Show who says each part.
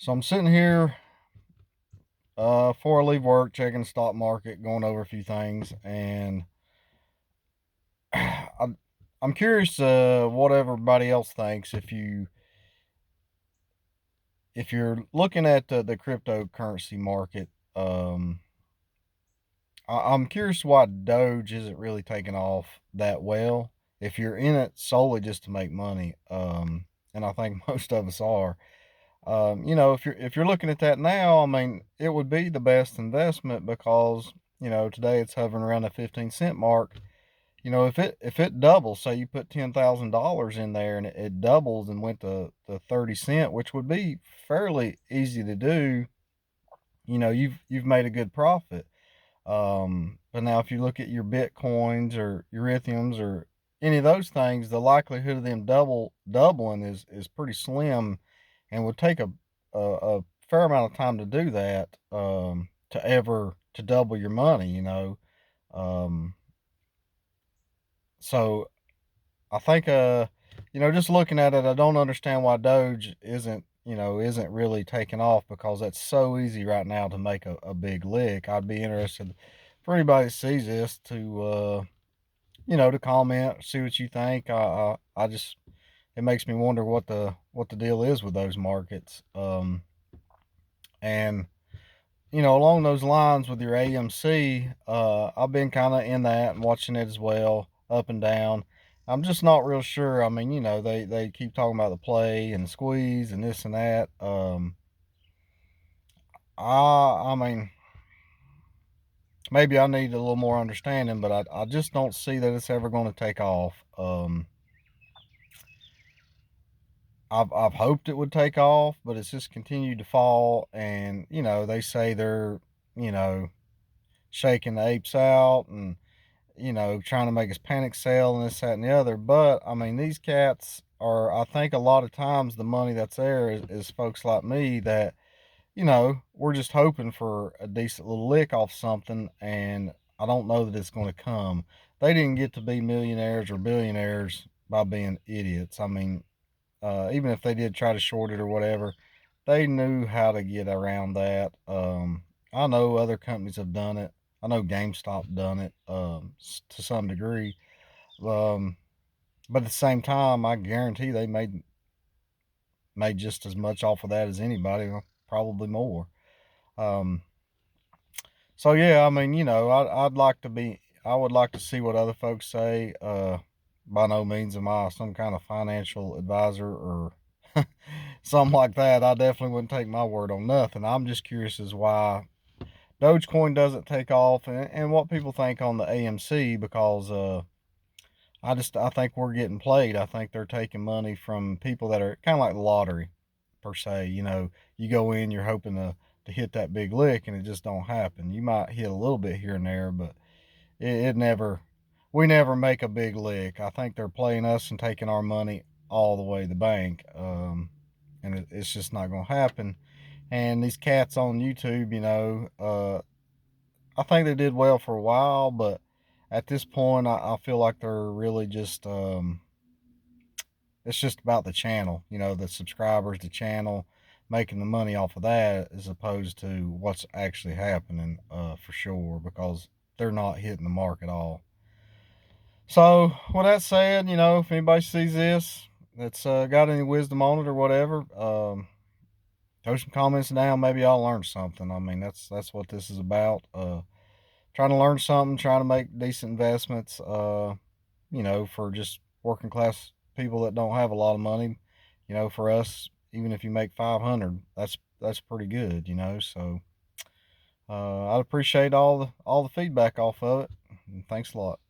Speaker 1: So I'm sitting here before I leave work, checking the stock market, going over a few things, and I'm I'm curious what everybody else thinks. If you're looking at the cryptocurrency market, um, I'm curious why Doge isn't really taking off that well. If you're in it solely just to make money, and I think most of us are. If you're looking at that now, I mean, it would be the best investment because today it's hovering around the 15 cent mark. If it doubles, say you put $10,000 in there and it doubles and went to 30 cent, which would be fairly easy to do. You've made a good profit. But now, if you look at your bitcoins or ethereums or any of those things, the likelihood of them doubling is pretty slim, and would take a fair amount of time to do that. To double your money, Um, so I think just looking at it, I don't understand why Doge isn't really taking off, because that's so easy right now to make a big lick. I'd be interested for anybody that sees this to comment, see what you think. I just It makes me wonder what the deal is with those markets. And along those lines with your AMC, I've been kind of in that and watching it as well, up and down. I'm just not real sure. I mean, they keep talking about the play and the squeeze and this and that. I mean, maybe I need a little more understanding, but I just don't see that it's ever going to take off. I've hoped it would take off, but it's just continued to fall. And they say they're you know shaking the apes out and trying to make us panic sell and this, that, and the other. But I mean, these cats are, I think a lot of times the money that's there is folks like me that, we're just hoping for a decent little lick off something. And I don't know that it's going to come. They didn't get to be millionaires or billionaires by being idiots. I mean, even if they did try to short it or whatever, they knew how to get around that. I know other companies have done it. I know GameStop done it to some degree. Um, but at the same time, I guarantee they made just as much off of that as anybody, probably more. Um, so yeah, I mean, I would like to see what other folks say. By no means am I some kind of financial advisor or something like that. I definitely wouldn't take my word on nothing. I'm just curious as why Dogecoin doesn't take off, and what people think on the AMC, because I think we're getting played. I think they're taking money from people that are kind of like the lottery per se. You go in, you're hoping to hit that big lick, and it just don't happen. You might hit a little bit here and there, but it never. We never make a big lick. I think they're playing us and taking our money all the way to the bank, and it's just not going to happen. And these cats on YouTube, I think they did well for a while, but at this point, I feel like they're really just it's just about the channel, the subscribers, the channel, making the money off of that, as opposed to what's actually happening, for sure, because they're not hitting the mark at all. So, with that said, if anybody sees this that's got any wisdom on it or whatever, throw some comments down. Maybe I'll learn something. I mean, that's what this is about. Trying to learn something, trying to make decent investments. For just working class people that don't have a lot of money. For us, even if you make 500, that's pretty good. So I'd appreciate all the feedback off of it. And thanks a lot.